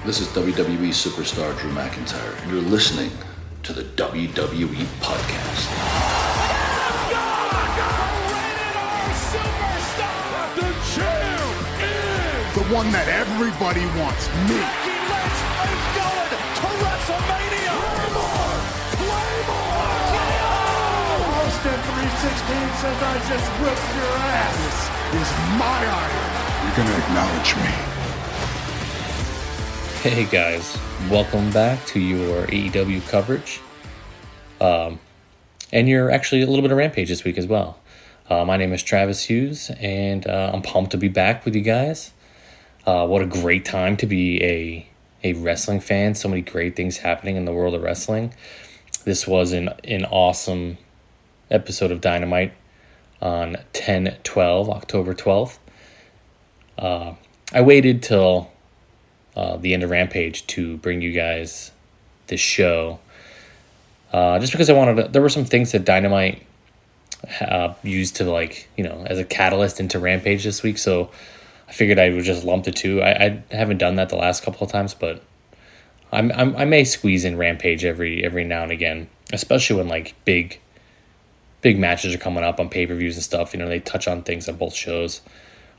This is WWE superstar Drew McIntyre, and you're listening to the WWE Podcast. The champ is the one that everybody wants, me. It's going to WrestleMania. Claymore! Austin 316 says I just whipped your ass. This is my iron. You're gonna acknowledge me. Hey guys, welcome back to your AEW coverage. And you're actually a little bit of Rampage this week as well. My name is Travis Hughes, and I'm pumped to be back with you guys. What a great time to be a wrestling fan. So many great things happening in the world of wrestling. This was an awesome episode of Dynamite on 10/12, October 12th. I waited till the end of Rampage to bring you guys this show. Just because I wanted to, there were some things that Dynamite used to, like, you know, as a catalyst into Rampage this week, so I figured I would just lump the two. I haven't done that the last couple of times, but I may squeeze in Rampage every now and again, especially when like big matches are coming up on pay-per-views and stuff. You know, they touch on things on both shows.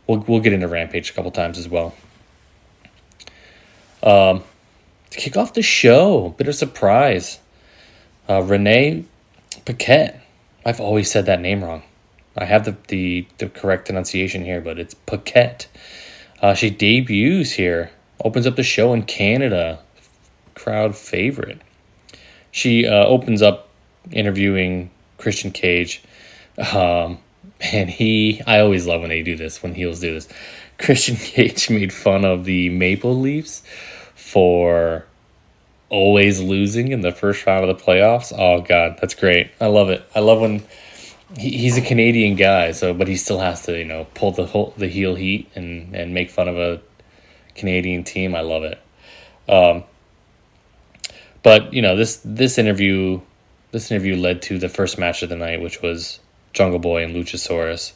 We'll get into Rampage a couple times as well. To kick off the show, bit of surprise. Renee Paquette. I've always said that name wrong. I have the correct pronunciation here, but it's Paquette. She debuts here. Opens up the show in Canada. Crowd favorite. She opens up interviewing Christian Cage. And I always love when they do this, when heels do this. Christian Cage made fun of the Maple Leafs for always losing in the first round of the playoffs. Oh God, that's great. I love it. I love when he's a Canadian guy, but he still has to, you know, pull the heel heat and make fun of a Canadian team. I love it. But you know, this interview led to the first match of the night, which was Jungle Boy and Luchasaurus.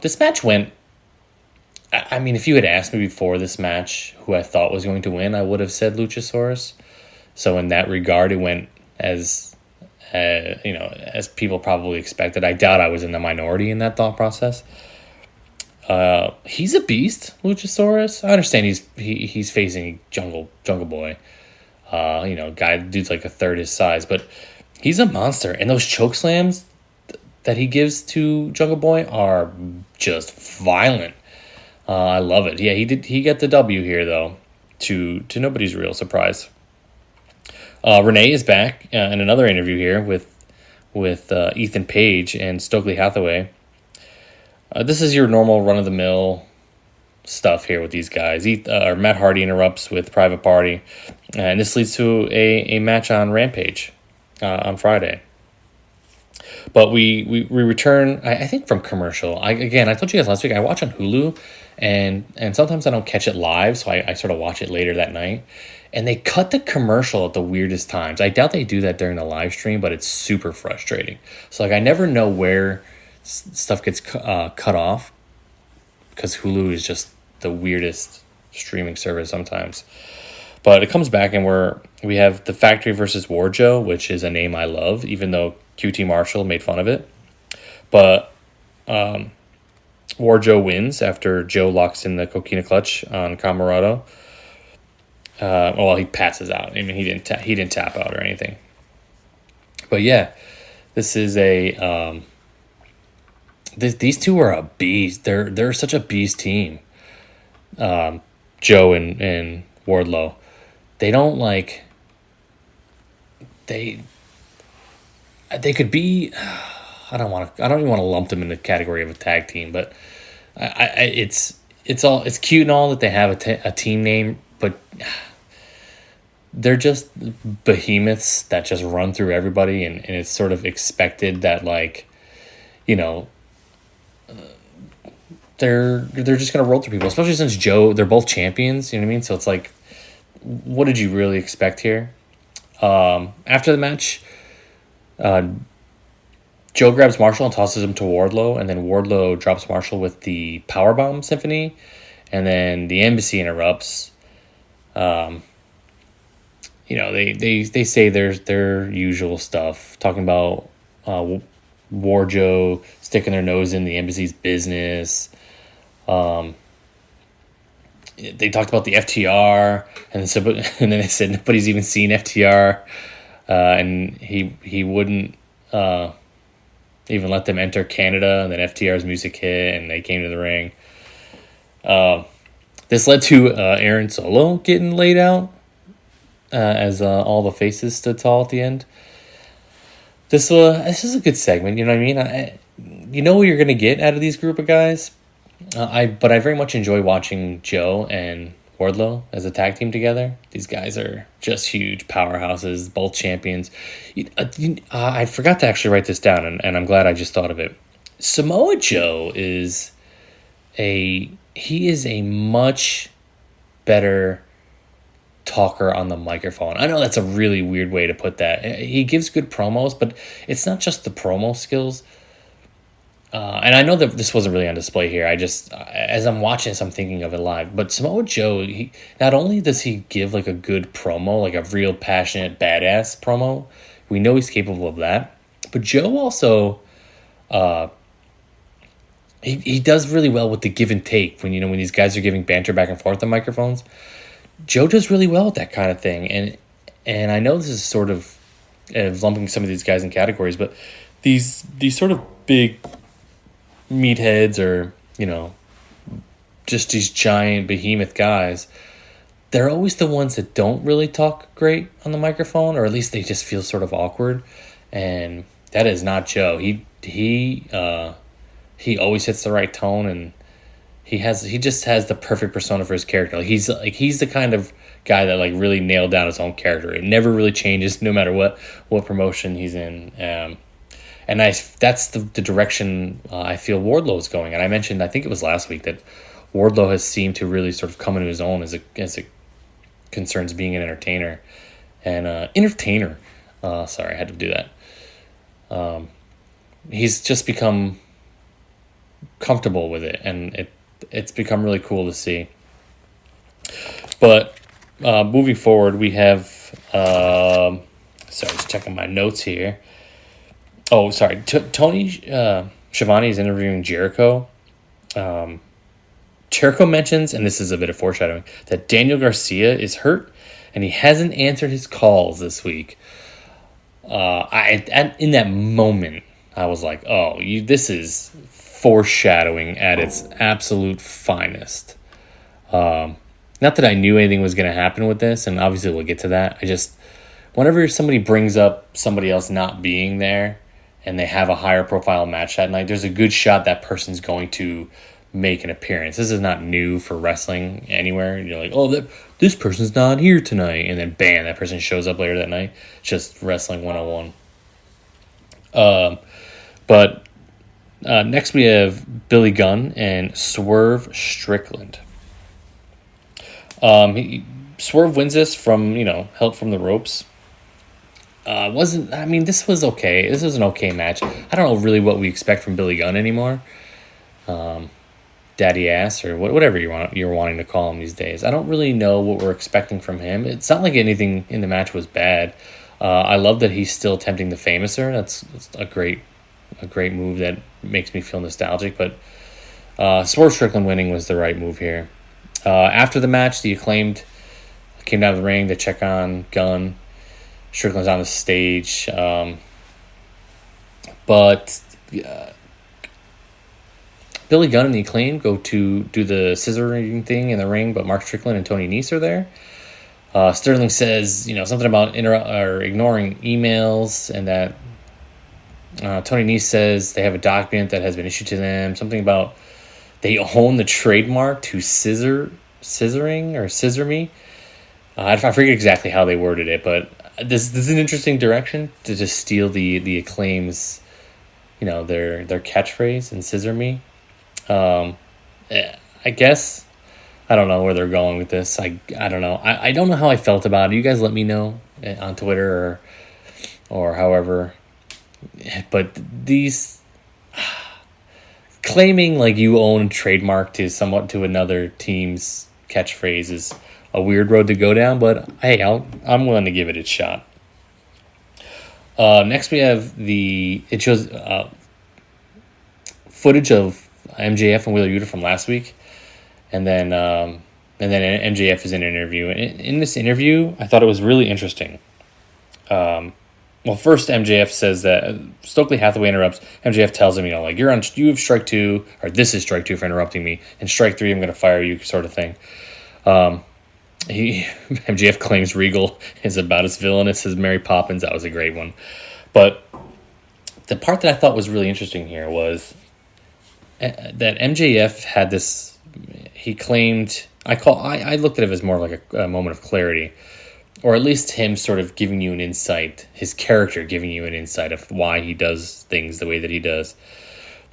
This match went. I mean, if you had asked me before this match who I thought was going to win, I would have said Luchasaurus. So in that regard, it went as people probably expected. I doubt I was in the minority in that thought process. He's a beast, Luchasaurus. I understand he's facing Jungle Boy. Dude's like a third his size, but he's a monster. And those choke slams that he gives to Jungle Boy are just violent. I love it. Yeah, he got the W here, though, to nobody's real surprise. Renee is back in another interview here with Ethan Page and Stokely Hathaway. This is your normal run-of-the-mill stuff here with these guys. Matt Hardy interrupts with Private Party, and this leads to a match on Rampage on Friday. But we return, I think, from commercial. I told you guys last week, I watch on Hulu, and sometimes I don't catch it live, so I sort of watch it later that night. And they cut the commercial at the weirdest times. I doubt they do that during the live stream, but it's super frustrating. So, I never know where stuff gets cut off, because Hulu is just the weirdest streaming service sometimes. But it comes back, and we have the Factory versus Warjo, which is a name I love, even though QT Marshall made fun of it. But Warjo wins after Joe locks in the Coquina Clutch on Camarado. He passes out. I mean, he didn't tap out or anything. But yeah, this is these two are a beast. They're such a beast team. Joe and Wardlow. They don't like. They could be. I don't even want to lump them in the category of a tag team, but it's cute and all that they have a team name, but they're just behemoths that just run through everybody, and it's sort of expected that, like, you know, they're just gonna roll through people, especially since Joe. They're both champions, you know what I mean? So it's like, what did you really expect here? After the match, Joe grabs Marshall and tosses him to Wardlow, and then Wardlow drops Marshall with the Powerbomb Symphony, and then the Embassy interrupts. They say their usual stuff, talking about Warjo sticking their nose in the embassy's business. They talked about the FTR, and then they said nobody's even seen FTR, and he wouldn't even let them enter Canada. And then FTR's music hit, and they came to the ring. This led to Aaron Solo getting laid out as all the faces stood tall at the end. This is a good segment, you know what I mean? You know what you're going to get out of these group of guys. But I very much enjoy watching Joe and Wardlow as a tag team together. These guys are just huge powerhouses, both champions. I forgot to actually write this down, and I'm glad I just thought of it. Samoa Joe is a much better talker on the microphone. I know that's a really weird way to put that. He gives good promos, but it's not just the promo skills. And I know that this wasn't really on display here. I just, as I'm watching this, I'm thinking of it live. But Samoa Joe, he not only does he give like a good promo, like a real passionate, badass promo, we know he's capable of that. But Joe also, he does really well with the give and take when these guys are giving banter back and forth on microphones. Joe does really well with that kind of thing, and I know this is sort of lumping some of these guys in categories, but these sort of big meatheads or just these giant behemoth guys, they're always the ones that don't really talk great on the microphone, or at least they just feel sort of awkward, and that is not Joe. He always hits the right tone, and he just has the perfect persona for his character. He's the kind of guy that really nailed down his own character. It never really changes no matter what promotion he's in. And that's the direction I feel Wardlow is going. And I mentioned, I think it was last week, that Wardlow has seemed to really sort of come into his own as it concerns being an entertainer. And sorry, I had to do that. He's just become comfortable with it, and it's become really cool to see. But moving forward, we have just checking my notes here. Oh, sorry. Tony Schiavone is interviewing Jericho. Jericho mentions, and this is a bit of foreshadowing, that Daniel Garcia is hurt and he hasn't answered his calls this week. In that moment, I was like, "Oh, this is foreshadowing at its absolute finest." Not that I knew anything was going to happen with this, and obviously we'll get to that. Whenever somebody brings up somebody else not being there, and they have a higher profile match that night, there's a good shot that person's going to make an appearance. This is not new for wrestling anywhere. You're like, oh, this person's not here tonight. And then bam, that person shows up later that night. It's just wrestling 101. But next we have Billy Gunn and Swerve Strickland. Swerve wins this from, help from the ropes. This was okay. This was an okay match. I don't know really what we expect from Billy Gunn anymore. Daddy ass or whatever you're wanting to call him these days. I don't really know what we're expecting from him. It's not like anything in the match was bad. I love that he's still tempting the Famouser. That's a great move that makes me feel nostalgic. But Swerve Strickland winning was the right move here. After the match, the Acclaimed came down to the ring to check on Gunn. Strickland's on the stage. But Billy Gunn and the Acclaim go to do the scissoring thing in the ring, but Mark Strickland and Tony Nese are there. Sterling says, something about ignoring emails, and that Tony Nese says they have a document that has been issued to them. Something about they own the trademark to scissoring or scissor me. I forget exactly how they worded it, but this is an interesting direction to just steal the Acclaim's, their catchphrase and scissor me. I guess I don't know where they're going with this. I don't know. I don't know how I felt about it. You guys let me know on Twitter or however. But these claiming like you own trademark to another team's catchphrase is a weird road to go down, but hey, I'm willing to give it a shot. Next we have it shows footage of MJF and Wheeler Yuta from last week, and then MJF is in an interview. And in this interview, I thought it was really interesting. Well, first MJF says that Stokely Hathaway interrupts. MJF tells him, you have strike 2, or this is strike 2 for interrupting me, and strike 3, I'm going to fire you, sort of thing. MJF claims Regal is about as villainous as Mary Poppins. That was a great one. But the part that I thought was really interesting here was that MJF had this. He claimed I looked at it as more like a moment of clarity, or at least him sort of giving you an insight, his character giving you an insight of why he does things the way that he does.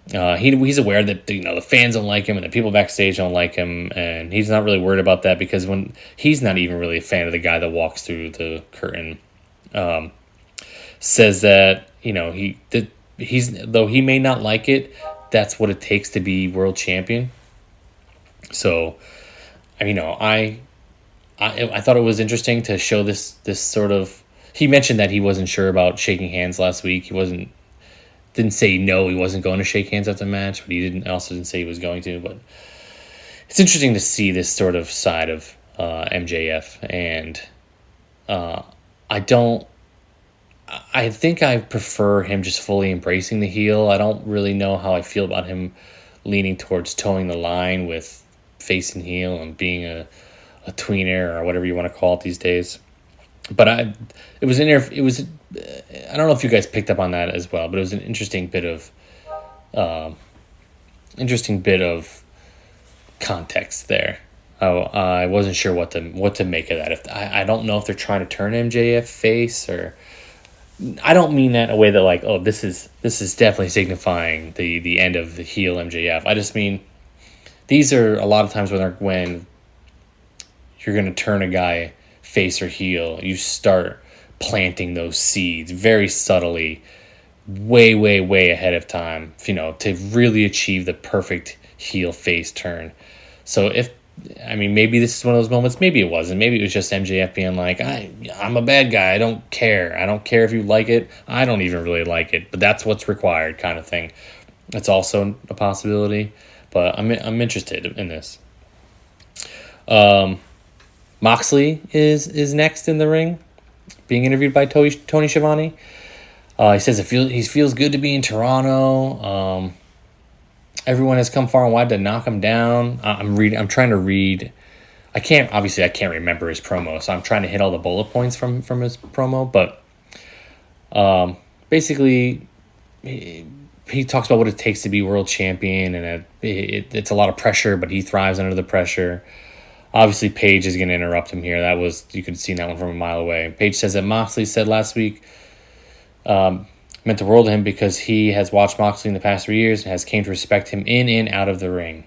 He's aware that the fans don't like him and the people backstage don't like him, and he's not really worried about that because when he's not even really a fan of the guy that walks through the curtain. Says that though he may not like it, that's what it takes to be world champion. So, I thought it was interesting to show this sort of. He mentioned that he wasn't sure about shaking hands last week. He didn't say no, he wasn't going to shake hands after the match, but he also didn't say he was going to. But it's interesting to see this sort of side of MJF, and I think I prefer him just fully embracing the heel. I don't really know how I feel about him leaning towards towing the line with face and heel and being a tweener or whatever you want to call it these days. But I don't know if you guys picked up on that as well, but it was an interesting bit of context there. I wasn't sure what to make of that. I don't know if they're trying to turn MJF face, or I don't mean that in a way that this is definitely signifying the end of the heel MJF. I just mean these are a lot of times when you're going to turn a guy face or heel, you start planting those seeds very subtly, way, way, way ahead of time, to really achieve the perfect heel face turn. So maybe this is one of those moments. Maybe it wasn't. Maybe it was just MJF being like, I'm a bad guy. I don't care. I don't care if you like it. I don't even really like it, but that's what's required, kind of thing. That's also a possibility, but I'm interested in this. Moxley is next in the ring, being interviewed by Tony Schiavone. He says he feels good to be in Toronto. Everyone has come far and wide to knock him down. I'm trying to read. I can't remember his promo, so I'm trying to hit all the bullet points from his promo. But basically, he talks about what it takes to be world champion, and it's a lot of pressure, but he thrives under the pressure. Obviously, Paige is going to interrupt him here. You could have seen that one from a mile away. Paige says that Moxley said last week meant the world to him because he has watched Moxley in the past 3 years and has came to respect him in and out of the ring.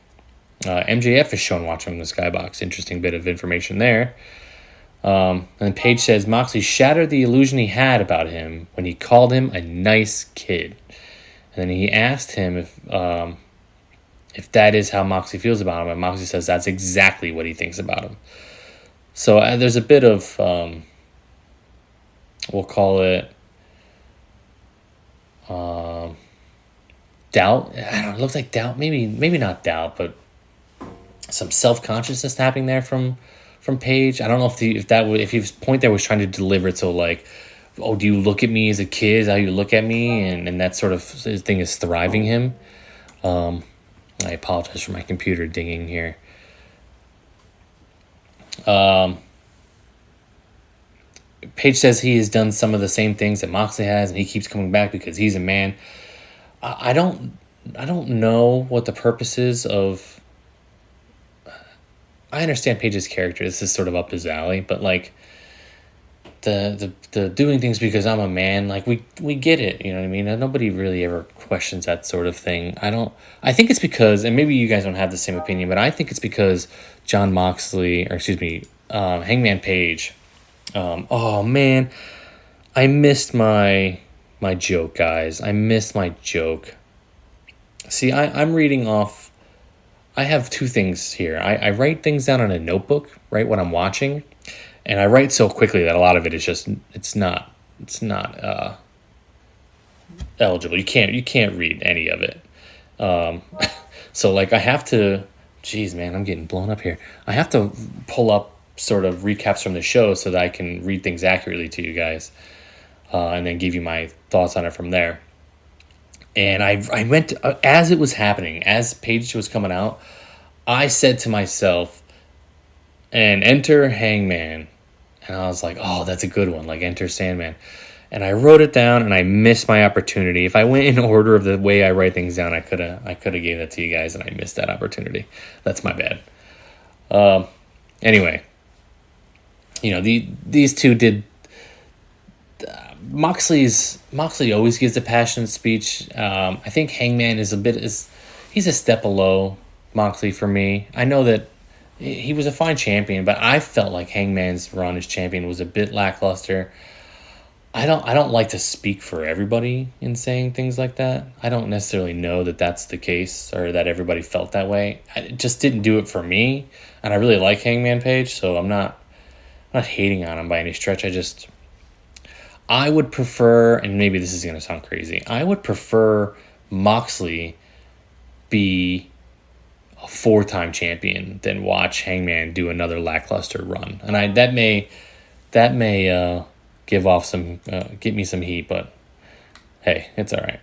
MJF is shown watching him in the skybox. Interesting bit of information there. And Paige says Moxley shattered the illusion he had about him when he called him a nice kid. And then he asked him if that is how Moxley feels about him, and Moxley says that's exactly what he thinks about him. So there's a bit of, we'll call it, doubt. I don't know, it looks like doubt. Maybe not doubt, but some self-consciousness happening there from Paige. I don't know if his point there was trying to deliver it so like, oh, do you look at me as a kid? Is that how you look at me? And that sort of thing is thriving him. I apologize for my computer dinging here. Paige says he has done some of the same things that Moxley has, and he keeps coming back because he's a man. I don't know what the purpose is of. I understand Paige's character. This is sort of up his alley, but like the doing things because I'm a man, like we get it, you know what I mean? Nobody really ever questions that sort of thing. I think it's because, and maybe you guys don't have the same opinion, but I think it's because Hangman Page. Oh man, I missed my joke, guys. I missed my joke. See, I'm reading off I have two things here. I write things down on a notebook, right, when I'm watching, and I write so quickly that a lot of it is just it's not eligible. You can't read any of it. So like I have to. Geez, man, I'm getting blown up here. I have to pull up sort of recaps from the show so that I can read things accurately to you guys, and then give you my thoughts on it from there. And I went to, as it was happening, as Page was coming out, I said to myself, and enter Hangman. And I was like, oh, that's a good one, like enter Sandman. And I wrote it down, and I missed my opportunity. If I went in order of the way I write things down, I could have gave that to you guys, and I missed that opportunity. That's my bad. Anyway, these two did. Moxley always gives a passionate speech. I think Hangman he's a step below Moxley for me. I know that he was a fine champion, but I felt like Hangman's run as champion was a bit lackluster. I don't like to speak for everybody in saying things like that. I don't necessarily know that that's the case or that everybody felt that way. It just didn't do it for me, and I really like Hangman Page, so I'm not hating on him by any stretch. I would prefer, and maybe this is going to sound crazy, I would prefer Moxley be a 4-time champion than watch Hangman do another lackluster run. And that may get me some heat, but hey, it's all right.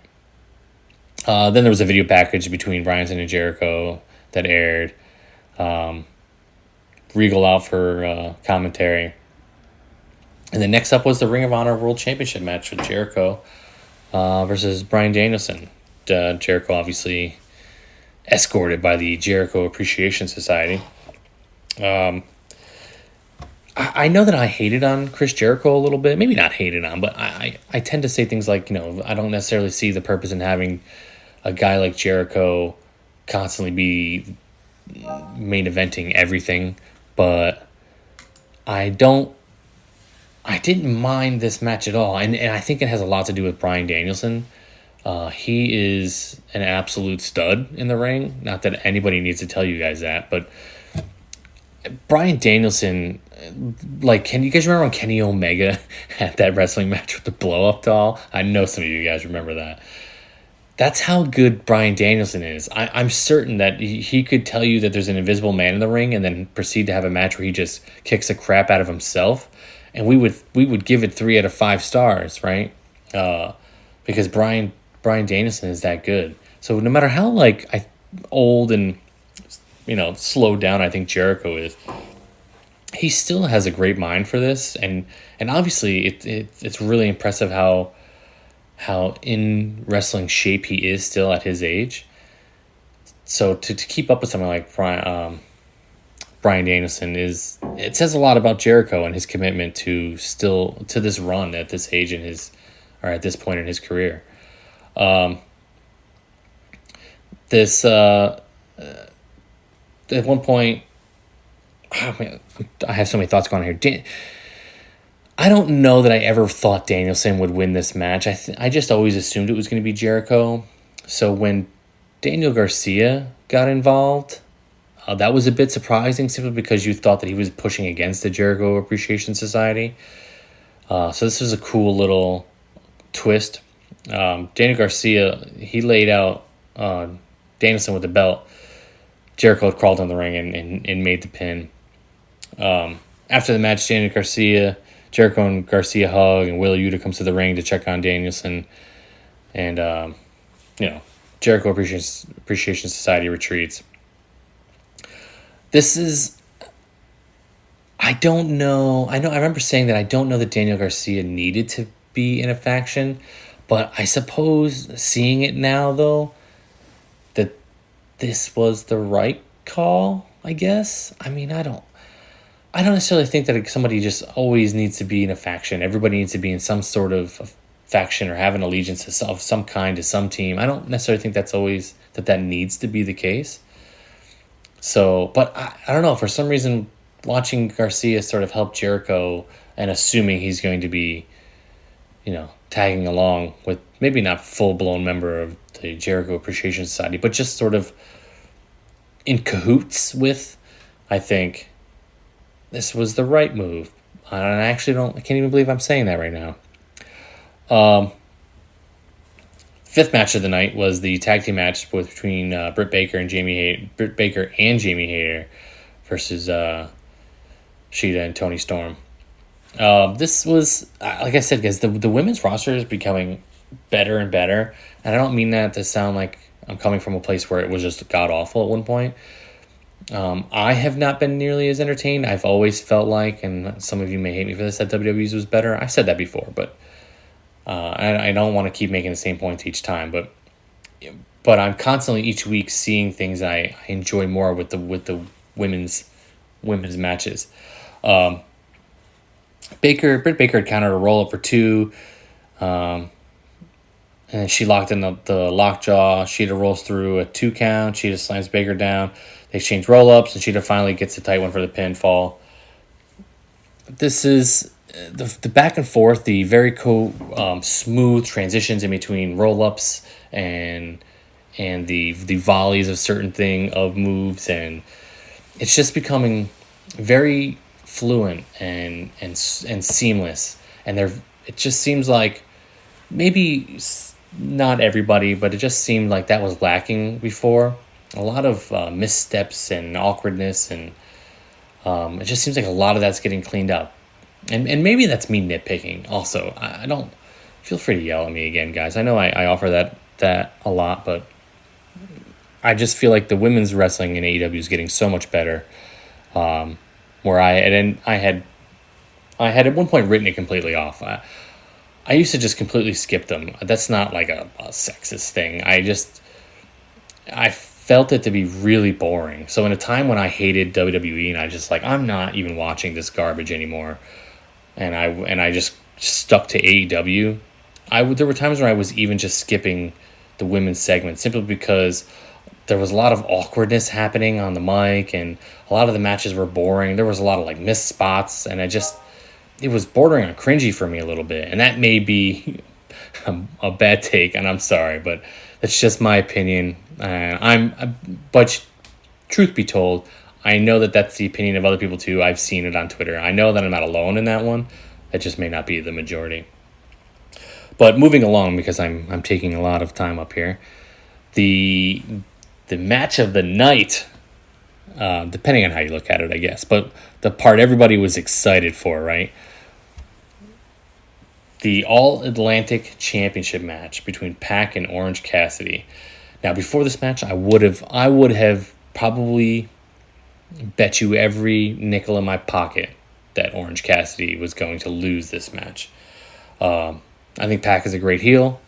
Then there was a video package between Bryanson and Jericho that aired. Regal out for commentary. And then next up was the Ring of Honor World Championship match with Jericho versus Bryan Danielson. Jericho obviously escorted by the Jericho Appreciation Society. I know that I hated on Chris Jericho a little bit. Maybe not hated on, but I tend to say things like, I don't necessarily see the purpose in having a guy like Jericho constantly be main eventing everything. But I didn't mind this match at all. And I think it has a lot to do with Bryan Danielson. He is an absolute stud in the ring. Not that anybody needs to tell you guys that, but Bryan Danielson, like, can you guys remember when Kenny Omega had that wrestling match with the blow-up doll? I know some of you guys remember that. That's how good Bryan Danielson is. I'm certain that he could tell you that there's an invisible man in the ring and then proceed to have a match where he just kicks the crap out of himself. And we would give it 3 out of 5 stars, right? Because Bryan Danielson is that good. So no matter how old and slowed down I think Jericho is, he still has a great mind for this, and obviously it's really impressive how in wrestling shape he is still at his age. So to keep up with someone like Bryan Danielson it says a lot about Jericho and his commitment to this run at this age at this point in his career. At one point, I have so many thoughts going on here. I don't know that I ever thought Danielson would win this match. I just always assumed it was going to be Jericho. So when Daniel Garcia got involved, that was a bit surprising simply because you thought that he was pushing against the Jericho Appreciation Society. So this was a cool little twist. Daniel Garcia, he laid out Danielson with the belt. Jericho had crawled on the ring and made the pin. After the match, Jericho and Garcia hug, and Wheeler Yuta comes to the ring to check on Danielson. And, Jericho Appreciation Society retreats. This is... I don't know. I remember saying that I don't know that Daniel Garcia needed to be in a faction, but I suppose seeing it now, though, that this was the right call, I guess. I mean, I don't necessarily think that somebody just always needs to be in a faction. Everybody needs to be in some sort of faction or have an allegiance of some kind to some team. I don't necessarily think that's always that needs to be the case. So, but I don't know. For some reason, watching Garcia sort of help Jericho and assuming he's going to be, tagging along with maybe not full-blown member of the Jericho Appreciation Society, but just sort of in cahoots with, I think this was the right move. I can't even believe I'm saying that right now. Fifth match of the night was the tag team match between Britt Baker and Jamie Hayter versus Sheeta and Toni Storm. This was, like I said, guys, the women's roster is becoming better and better. And I don't mean that to sound like I'm coming from a place where it was just god-awful at one point. I have not been nearly as entertained. I've always felt like, and some of you may hate me for this, that WWE's was better. I've said that before, but I don't want to keep making the same points each time. But I'm constantly each week seeing things I enjoy more with the women's matches. Britt Baker had countered a roll up for two, and she locked in the lockjaw. Sheeta rolls through a 2 count. Sheeta slams Baker down. They exchange roll ups, and Sheeta finally gets a tight one for the pinfall. This is the back and forth, the very smooth transitions in between roll ups and the volleys of certain of moves, and it's just becoming very fluent and seamless. And it just seems like maybe not everybody, but it just seemed like that was lacking before. A lot of missteps and awkwardness, and it just seems like a lot of that's getting cleaned up. And maybe that's me nitpicking also. I don't... Feel free to yell at me again, guys. I know I offer that a lot, but I just feel like the women's wrestling in AEW is getting so much better. Where I had at one point written it completely off. I used to just completely skip them. That's not like a sexist thing. I felt it to be really boring. So in a time when I hated WWE and I just like, I'm not even watching this garbage anymore, and I just stuck to AEW, there were times where I was even just skipping the women's segment simply because there was a lot of awkwardness happening on the mic, and a lot of the matches were boring. There was a lot of like missed spots, and it was bordering on cringy for me a little bit. And that may be a bad take, and I'm sorry, but that's just my opinion. But truth be told, I know that that's the opinion of other people too. I've seen it on Twitter. I know that I'm not alone in that one. That just may not be the majority. But moving along, because I'm taking a lot of time up here, the match of the night, depending on how you look at it, I guess, but the part everybody was excited for, right? The All-Atlantic Championship match between Pac and Orange Cassidy. Now, before this match, I would have probably bet you every nickel in my pocket that Orange Cassidy was going to lose this match. I think Pac is a great heel.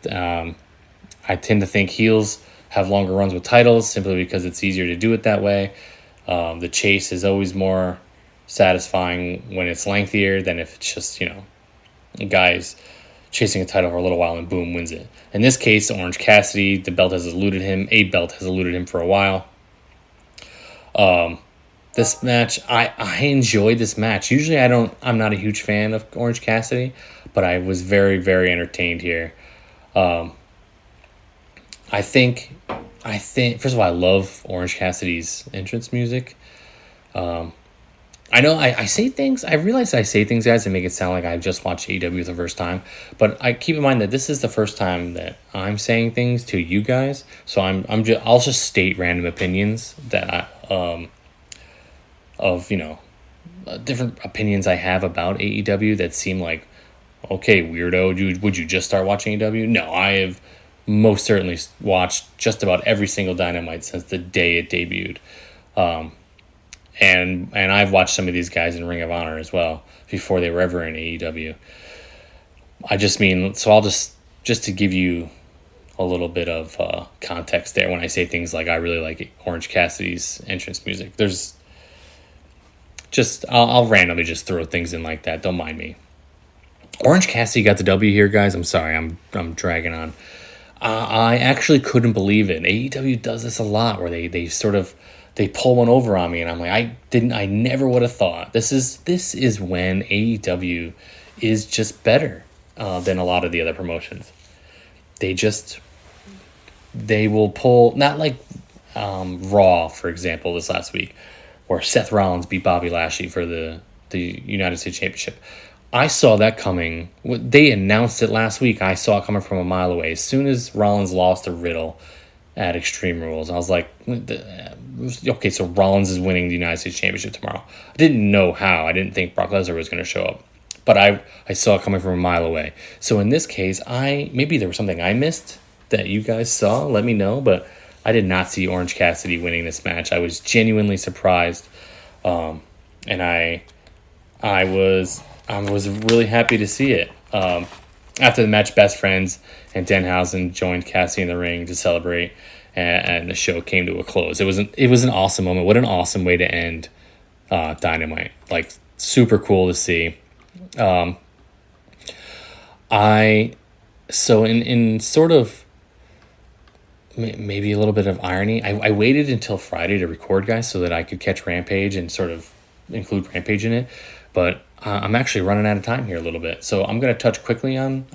I tend to think heels have longer runs with titles simply because it's easier to do it that way. The chase is always more satisfying when it's lengthier than if it's just, a guy's chasing a title for a little while and boom, wins it. In this case, Orange Cassidy, the belt has eluded him. A belt has eluded him for a while. This match, I enjoyed this match. Usually I'm not a huge fan of Orange Cassidy, but I was very, very entertained here. I think first of all, I love Orange Cassidy's entrance music. I know I say things. I realize I say things, guys, and make it sound like I've just watched AEW for the first time. But I keep in mind that this is the first time that I'm saying things to you guys. So I'll just state random opinions that different opinions I have about AEW that seem like, okay, weirdo, would you just start watching AEW? No, I have most certainly watched just about every single Dynamite since the day it debuted. And I've watched some of these guys in Ring of Honor as well before they were ever in AEW. I just mean, so I'll just to give you a little bit of context there when I say things like I really like Orange Cassidy's entrance music. There's just, I'll randomly just throw things in like that. Don't mind me. Orange Cassidy got the W here, guys. I'm sorry, I'm dragging on. I actually couldn't believe it. AEW does this a lot where they sort of, they pull one over on me, and I'm like, I never would have thought. This is when AEW is just better than a lot of the other promotions. They will pull, not like, Raw, for example, this last week, where Seth Rollins beat Bobby Lashley for the United States Championship. I saw that coming. They announced it last week. I saw it coming from a mile away. As soon as Rollins lost to Riddle at Extreme Rules, I was like, okay, so Rollins is winning the United States Championship tomorrow. I didn't know how. I didn't think Brock Lesnar was going to show up. But I saw it coming from a mile away. So in this case, maybe there was something I missed that you guys saw. Let me know. But I did not see Orange Cassidy winning this match. I was genuinely surprised. And I was really happy to see it. After the match, Best Friends and Danhausen joined Cassidy in the ring to celebrate, and the show came to a close. It was an awesome moment. What an awesome way to end Dynamite. Like, super cool to see. In sort of maybe a little bit of irony, I waited until Friday to record, guys, so that I could catch Rampage and sort of include Rampage in it. But I'm actually running out of time here a little bit, so I'm going to touch quickly on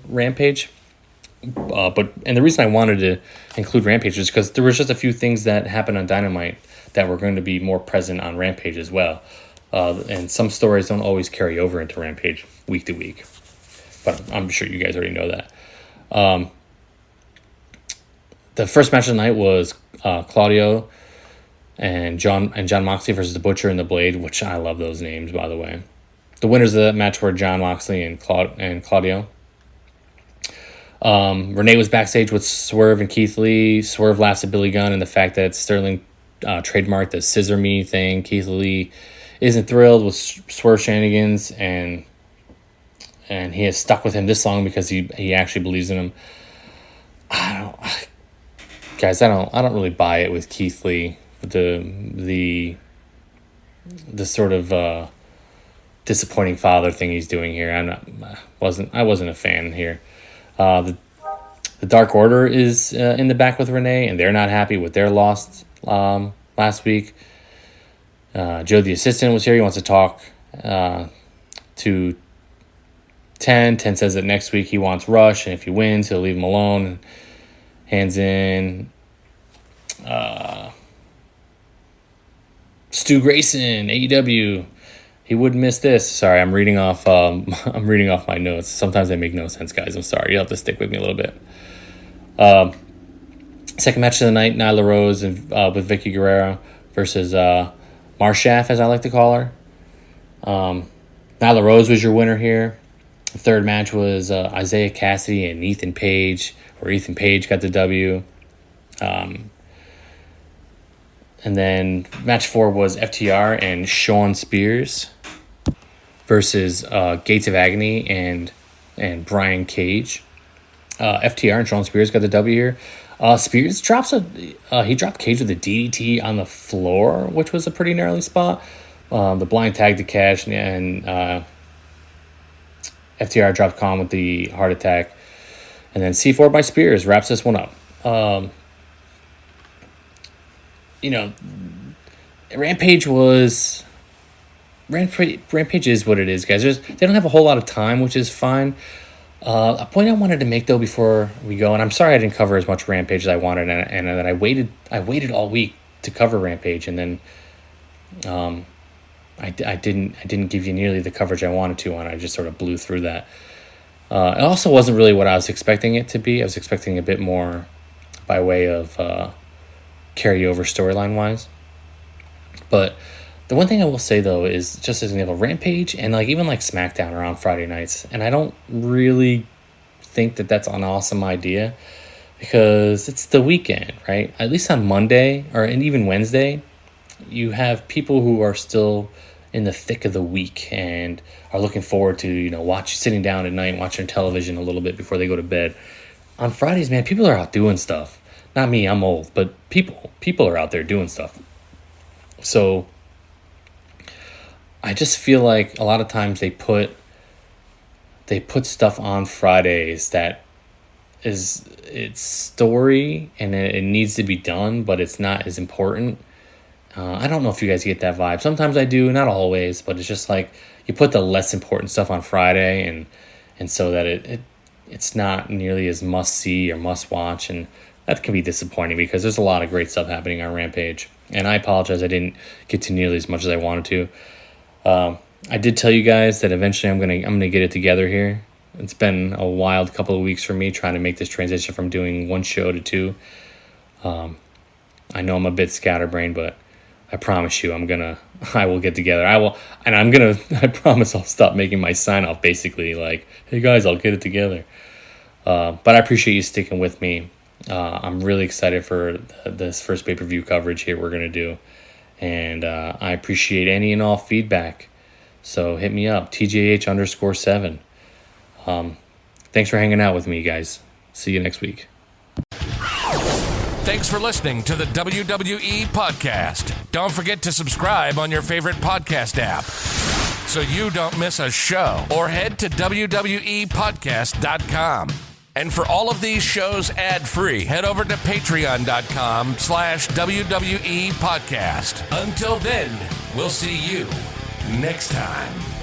Rampage. And the reason I wanted to include Rampage is because there was just a few things that happened on Dynamite that were going to be more present on Rampage as well. And some stories don't always carry over into Rampage week to week, but I'm sure you guys already know that. The first match of the night was Claudio and John Moxley versus the Butcher and the Blade, which I love those names, by the way. The winners of that match were John Moxley and Claudio. Renee was backstage with Swerve and Keith Lee. Swerve laughs at Billy Gunn and the fact that Sterling trademarked the scissor me thing. Keith Lee isn't thrilled with Swerve shenanigans, and he has stuck with him this long because he actually believes in him. I don't really buy it with Keith Lee. The sort of disappointing father thing he's doing here. I wasn't a fan here. The Dark Order is in the back with Renee, and they're not happy with their loss last week. Joe the assistant was here. He wants to talk to 10. 10 says that next week he wants Rush, and if he wins, he'll leave him alone. Hands in Stu Grayson, AEW. He wouldn't miss this. Sorry, I'm reading off my notes. Sometimes they make no sense, guys. I'm sorry. You'll have to stick with me a little bit. Second match of the night, Nyla Rose and with Vicky Guerrero versus Marshaff, as I like to call her. Nyla Rose was your winner here. The third match was Isaiah Cassidy and Ethan Page, where Ethan Page got the W. And then match 4 was FTR and Shawn Spears versus Gates of Agony and Brian Cage. FTR and Shawn Spears got the W here. Spears dropped Cage with a DDT on the floor, which was a pretty gnarly spot. The blind tag to Cash, and FTR dropped Khan with the heart attack. And then C4 by Spears wraps this one up. Rampage is what it is, guys. They don't have a whole lot of time, which is fine. A point I wanted to make though before we go, and I'm sorry I didn't cover as much Rampage as I wanted, and that I waited all week to cover Rampage, and then I didn't give you nearly the coverage I wanted to, and I just sort of blew through that. It also wasn't really what I was expecting it to be. I was expecting a bit more by way of carryover storyline wise. But the one thing I will say though is, just as an example, Rampage and even SmackDown are on Friday nights, and I don't really think that that's an awesome idea because it's the weekend, right? At least on Monday and even Wednesday, you have people who are still in the thick of the week and are looking forward to sitting down at night watching television a little bit before they go to bed. On Fridays, man, people are out doing stuff. Not me, I'm old, but people are out there doing stuff. So I just feel like a lot of times they put stuff on Fridays that it's story and it needs to be done, but it's not as important. I don't know if you guys get that vibe. Sometimes I do, not always, but it's just like you put the less important stuff on Friday and so that it's not nearly as must see or must watch. And that can be disappointing because there's a lot of great stuff happening on Rampage. And I apologize I didn't get to nearly as much as I wanted to. I did tell you guys that eventually I'm gonna get it together here. It's been a wild couple of weeks for me trying to make this transition from doing one show to two. I know I'm a bit scatterbrained, but I promise you I will get together. I promise I'll stop making my sign off basically like, hey guys, I'll get it together. But I appreciate you sticking with me. I'm really excited for this first pay-per-view coverage here we're going to do. And I appreciate any and all feedback. So hit me up, TJH_7. Thanks for hanging out with me, guys. See you next week. Thanks for listening to the WWE Podcast. Don't forget to subscribe on your favorite podcast app so you don't miss a show, or head to WWEpodcast.com. And for all of these shows ad-free, head over to patreon.com/WWE Podcast. Until then, we'll see you next time.